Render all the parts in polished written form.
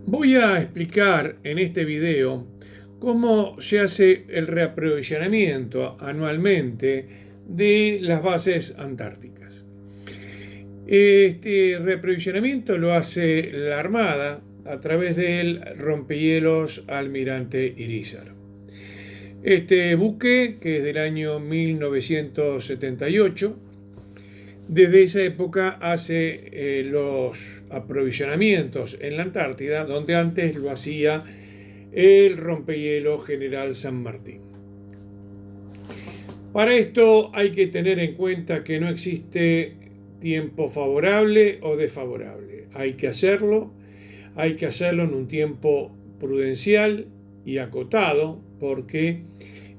Voy a explicar en este video cómo se hace el reaprovisionamiento anualmente de las bases antárticas. Este reaprovisionamiento lo hace la Armada a través del rompehielos Almirante Irízar. Este buque, que es del año 1978, desde esa época hace los aprovisionamientos en la Antártida, donde antes lo hacía el rompehielo General San Martín. Para esto hay que tener en cuenta que no existe tiempo favorable o desfavorable. Hay que hacerlo en un tiempo prudencial y acotado, porque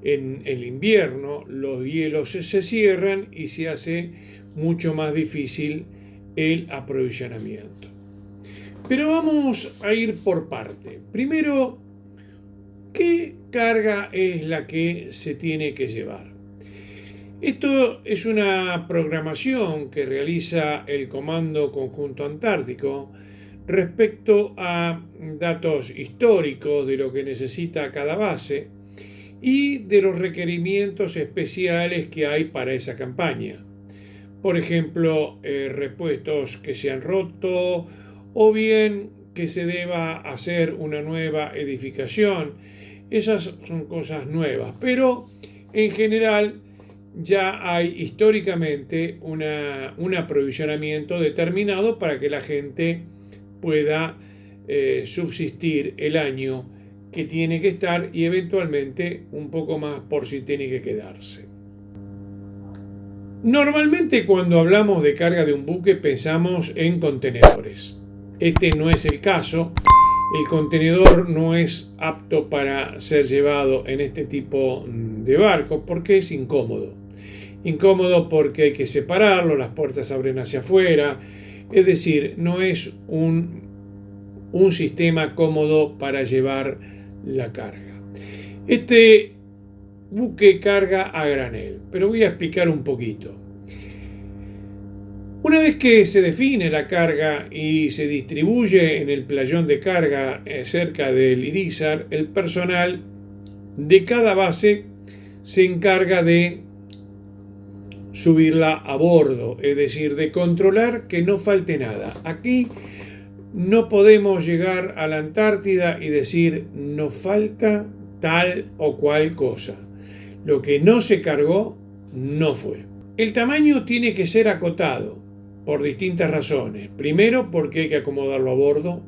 en el invierno los hielos se cierran y se hace mucho más difícil el aprovisionamiento. Pero vamos a ir por parte. Primero, ¿qué carga es la que se tiene que llevar? Esto es una programación que realiza el Comando Conjunto Antártico respecto a datos históricos de lo que necesita cada base y de los requerimientos especiales que hay para esa campaña. Por ejemplo, repuestos que se han roto o bien que se deba hacer una nueva edificación. Esas son cosas nuevas, pero en general ya hay históricamente un aprovisionamiento determinado para que la gente pueda subsistir el año que tiene que estar y eventualmente un poco más por si tiene que quedarse. Normalmente cuando hablamos de carga de un buque pensamos en contenedores. Este no es el caso. El contenedor no es apto para ser llevado en este tipo de barcos porque es incómodo. Incómodo porque hay que separarlo, las puertas abren hacia afuera. Es decir, no es un sistema cómodo para llevar la carga. Este buque carga a granel, pero voy a explicar un poquito. Una vez que se define la carga y se distribuye en el playón de carga cerca del Irízar, el personal de cada base se encarga de subirla a bordo, es decir, de controlar que no falte nada. Aquí no podemos llegar a la Antártida y decir nos falta tal o cual cosa. Lo que no se cargó no fue. El tamaño tiene que ser acotado por distintas razones. Primero, porque hay que acomodarlo a bordo.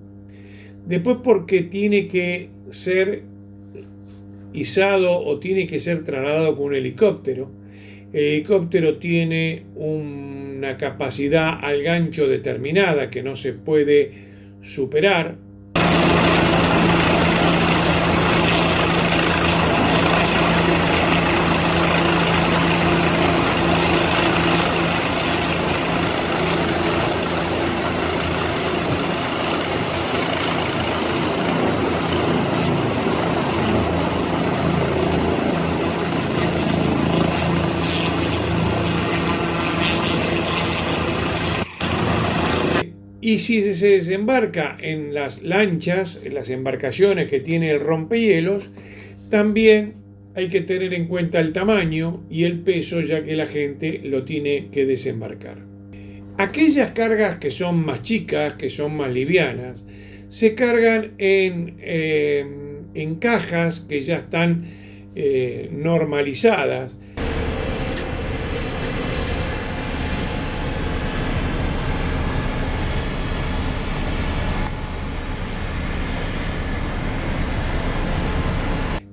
Después, porque tiene que ser izado o tiene que ser trasladado con un helicóptero. El helicóptero tiene una capacidad al gancho determinada que no se puede superar. Y si se desembarca en las lanchas, en las embarcaciones que tiene el rompehielos, también hay que tener en cuenta el tamaño y el peso, ya que la gente lo tiene que desembarcar. Aquellas cargas que son más chicas, que son más livianas, se cargan en cajas que ya están normalizadas.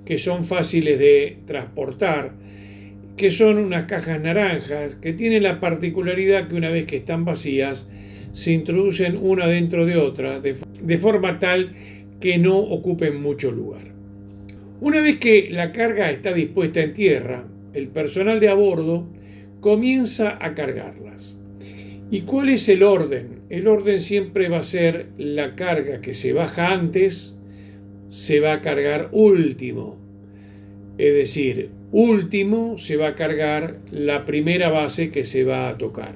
Que son fáciles de transportar, que son unas cajas naranjas, que tienen la particularidad que una vez que están vacías, se introducen una dentro de otra, de forma tal que no ocupen mucho lugar. Una vez que la carga está dispuesta en tierra, el personal de a bordo comienza a cargarlas. ¿Y cuál es el orden? El orden siempre va a ser la carga que se baja antes, se va a cargar último. Es decir, último se va a cargar la primera base que se va a tocar.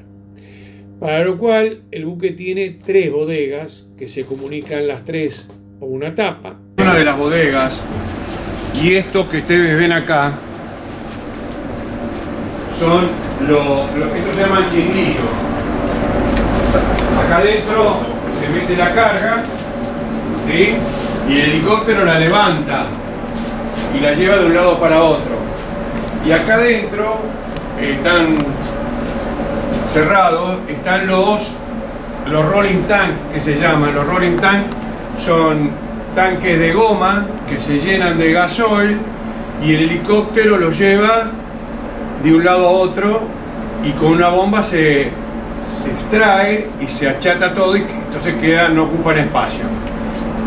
Para lo cual el buque tiene 3 bodegas que se comunican las 3 o una tapa. Una de las bodegas, y esto que ustedes ven acá son lo que se llaman chinguillos. Acá adentro se mete la carga, ¿sí? Y el helicóptero la levanta y la lleva de un lado para otro. Y acá adentro están cerrados, están los rolling tank, que se llaman. Los rolling tank son tanques de goma que se llenan de gasoil y el helicóptero los lleva de un lado a otro y con una bomba se extrae y se achata todo y entonces no ocupan espacio.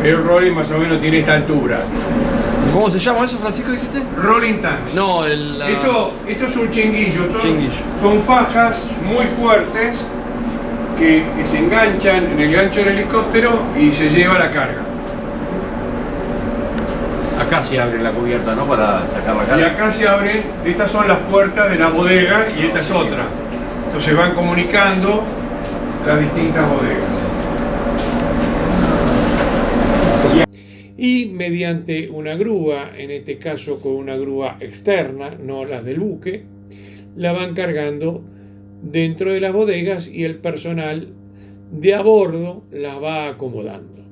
Pero el rolling más o menos tiene esta altura. ¿Cómo se llama eso, Francisco, dijiste? Rolling tanks. No, Esto es un chinguillo. Chinguillo. Son fajas muy fuertes que se enganchan en el gancho del helicóptero y se lleva la carga. Acá se abre la cubierta, ¿no? Para sacar la carga. Y acá se abren, estas son las puertas de la bodega y esta es otra. Entonces van comunicando las distintas bodegas. Y mediante una grúa, en este caso con una grúa externa, no las del buque, la van cargando dentro de las bodegas y el personal de a bordo las va acomodando,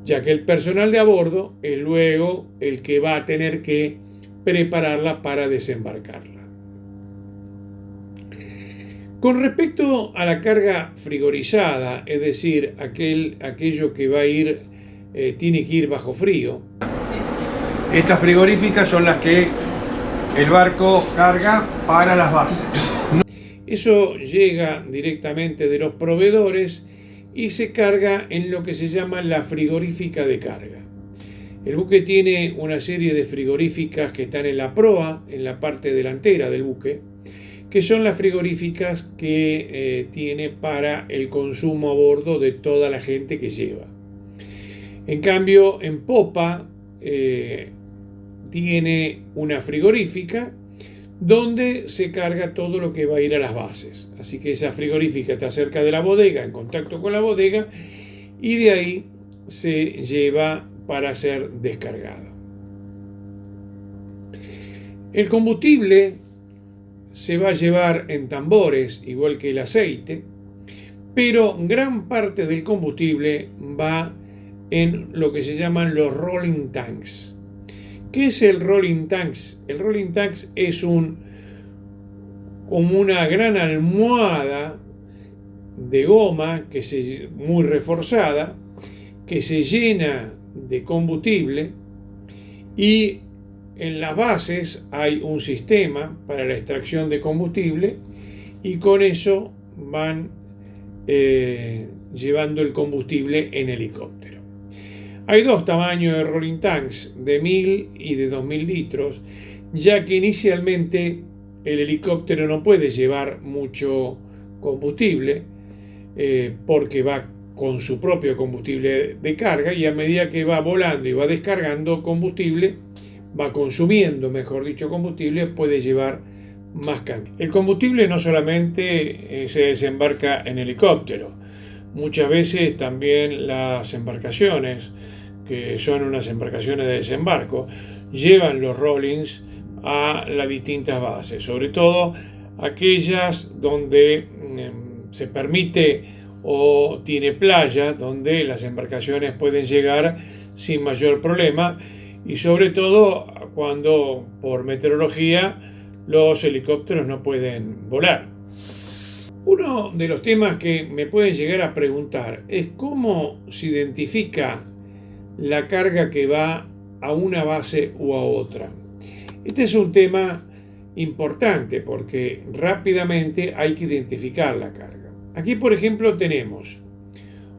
ya que el personal de a bordo es luego el que va a tener que prepararla para desembarcarla. Con respecto a la carga frigorizada, es decir, aquello que va a ir, tiene que ir bajo frío, estas frigoríficas son las que el barco carga para las bases. Eso llega directamente de los proveedores y se carga en lo que se llama la frigorífica de carga. El buque tiene una serie de frigoríficas que están en la proa, en la parte delantera del buque, que son las frigoríficas que tiene para el consumo a bordo de toda la gente que lleva. En cambio, en popa tiene una frigorífica donde se carga todo lo que va a ir a las bases. Así que esa frigorífica está cerca de la bodega, en contacto con la bodega, y de ahí se lleva para ser descargado. El combustible se va a llevar en tambores, igual que el aceite, pero gran parte del combustible va en lo que se llaman los rolling tanks. ¿Qué es el rolling tanks? El rolling tanks es como una gran almohada de goma muy reforzada que se llena de combustible y en las bases hay un sistema para la extracción de combustible y con eso van llevando el combustible en helicóptero. Hay dos tamaños de rolling tanks, de 1000 y de 2000 litros, ya que inicialmente el helicóptero no puede llevar mucho combustible porque va con su propio combustible de carga y a medida que va volando y va descargando combustible, va consumiendo, mejor dicho, combustible, puede llevar más cantidad. El combustible no solamente se desembarca en helicóptero, muchas veces también las embarcaciones, que son unas embarcaciones de desembarco, llevan los rollings a las distintas bases, sobre todo aquellas donde se permite o tiene playa, donde las embarcaciones pueden llegar sin mayor problema, y sobre todo cuando por meteorología los helicópteros no pueden volar. Uno de los temas que me pueden llegar a preguntar es cómo se identifica la carga que va a una base o a otra. Este es un tema importante porque rápidamente hay que identificar la carga. Aquí, por ejemplo, tenemos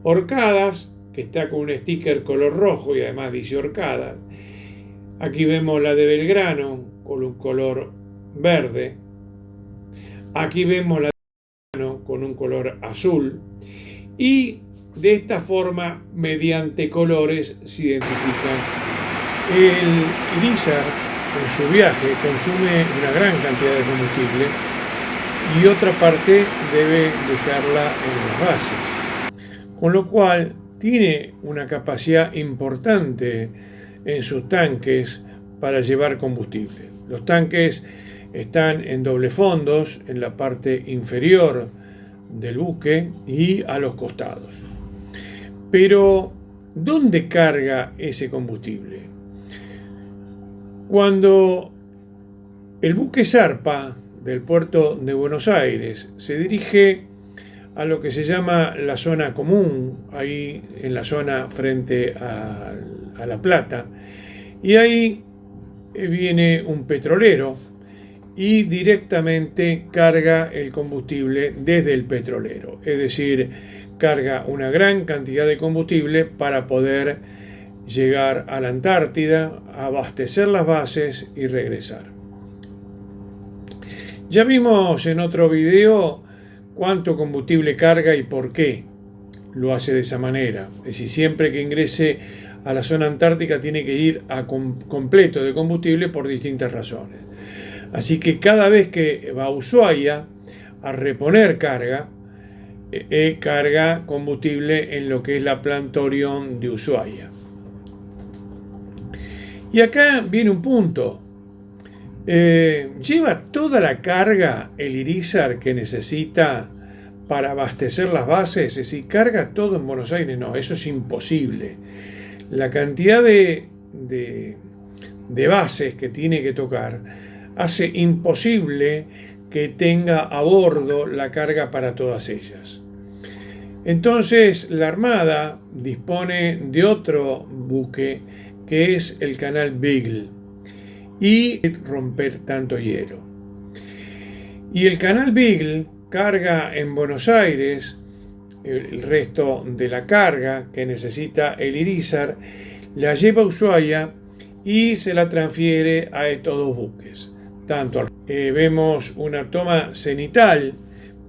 Orcadas, que está con un sticker color rojo y además dice Orcadas. Aquí vemos la de Belgrano con un color verde. Aquí vemos la de Belgrano con un color azul. Y de esta forma, mediante colores, se identifican. El Irizar, en su viaje, consume una gran cantidad de combustible y otra parte debe dejarla en las bases. Con lo cual, tiene una capacidad importante en sus tanques para llevar combustible. Los tanques están en doble fondos en la parte inferior del buque y a los costados. Pero, ¿dónde carga ese combustible? Cuando el buque zarpa del puerto de Buenos Aires, se dirige a lo que se llama la zona común, ahí en la zona frente a La Plata, y ahí viene un petrolero y directamente carga el combustible desde el petrolero, es decir, carga una gran cantidad de combustible para poder llegar a la Antártida, abastecer las bases y regresar. Ya vimos en otro video cuánto combustible carga y por qué lo hace de esa manera. Es decir, siempre que ingrese a la zona antártica tiene que ir a completo de combustible por distintas razones. Así que cada vez que va a Ushuaia a reponer carga, carga combustible en lo que es la planta Orión de Ushuaia. Y acá viene un punto. ¿Lleva toda la carga el Irizar que necesita para abastecer las bases? Es decir, ¿carga todo en Buenos Aires? No, eso es imposible. La cantidad de bases que tiene que tocar hace imposible que tenga a bordo la carga para todas ellas. Entonces, la Armada dispone de otro buque que es el canal Beagle y romper tanto hielo. Y el canal Beagle carga en Buenos Aires el resto de la carga que necesita el Irizar, la lleva a Ushuaia y se la transfiere a estos dos buques. Vemos una toma cenital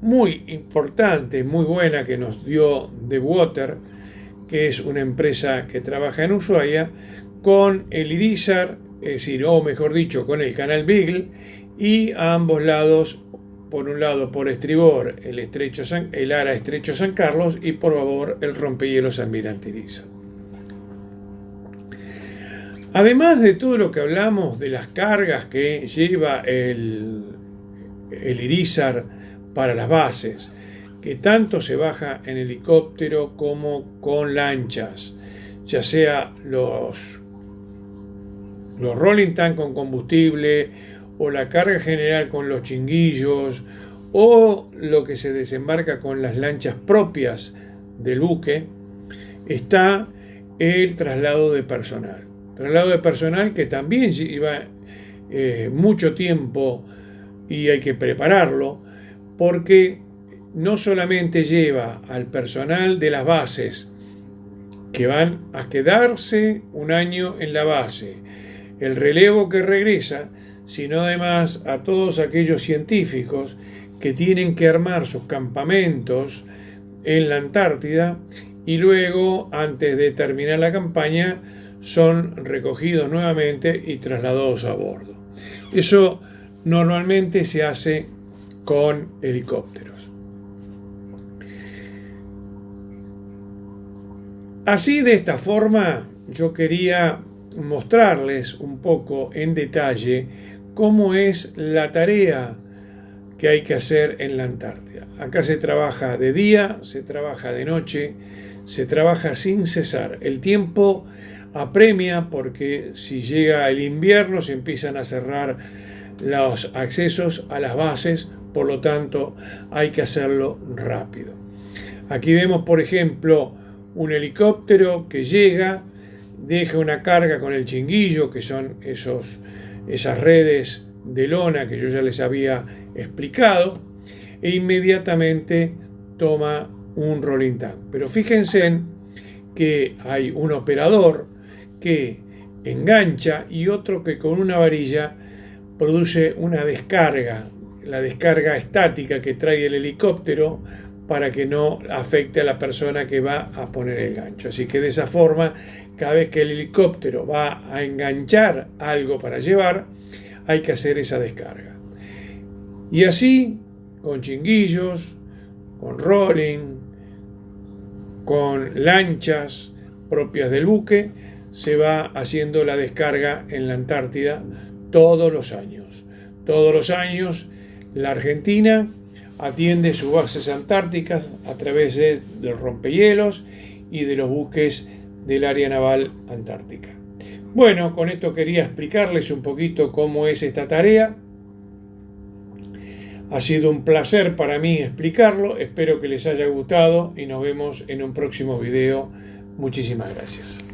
muy importante, muy buena, que nos dio The Water, que es una empresa que trabaja en Ushuaia, con el Irizar, es decir, o mejor dicho, con el canal Beagle, y a ambos lados, por un lado por estribor el ara Estrecho San Carlos y por babor el rompehielos Almirante Irizar. Además de todo lo que hablamos de las cargas que lleva el Irizar para las bases, que tanto se baja en helicóptero como con lanchas, ya sea los rolling tank con combustible o la carga general con los chinguillos o lo que se desembarca con las lanchas propias del buque, está el traslado de personal. Traslado de personal que también lleva mucho tiempo y hay que prepararlo, porque no solamente lleva al personal de las bases que van a quedarse un año en la base, el relevo que regresa, sino además a todos aquellos científicos que tienen que armar sus campamentos en la Antártida y luego, antes de terminar la campaña, son recogidos nuevamente y trasladados a bordo. Eso normalmente se hace con helicópteros. Así, de esta forma, yo quería mostrarles un poco en detalle cómo es la tarea que hay que hacer en la Antártida. Acá se trabaja de día, se trabaja de noche, se trabaja sin cesar. El tiempo apremia porque si llega el invierno se empiezan a cerrar los accesos a las bases, por lo tanto hay que hacerlo rápido. Aquí vemos, por ejemplo, un helicóptero que llega, deja una carga con el chinguillo, que son esas redes de lona que yo ya les había explicado, e inmediatamente toma un rolling tank. Pero fíjense que hay un operador que engancha y otro que con una varilla produce una descarga, la descarga estática que trae el helicóptero para que no afecte a la persona que va a poner el gancho. Así que de esa forma, cada vez que el helicóptero va a enganchar algo para llevar, hay que hacer esa descarga. Y así, con chinguillos, con rolling, con lanchas propias del buque, se va haciendo la descarga en la Antártida todos los años. Todos los años la Argentina atiende sus bases antárticas a través de los rompehielos y de los buques del área naval antártica. Bueno, con esto quería explicarles un poquito cómo es esta tarea. Ha sido un placer para mí explicarlo, espero que les haya gustado y nos vemos en un próximo video. Muchísimas gracias.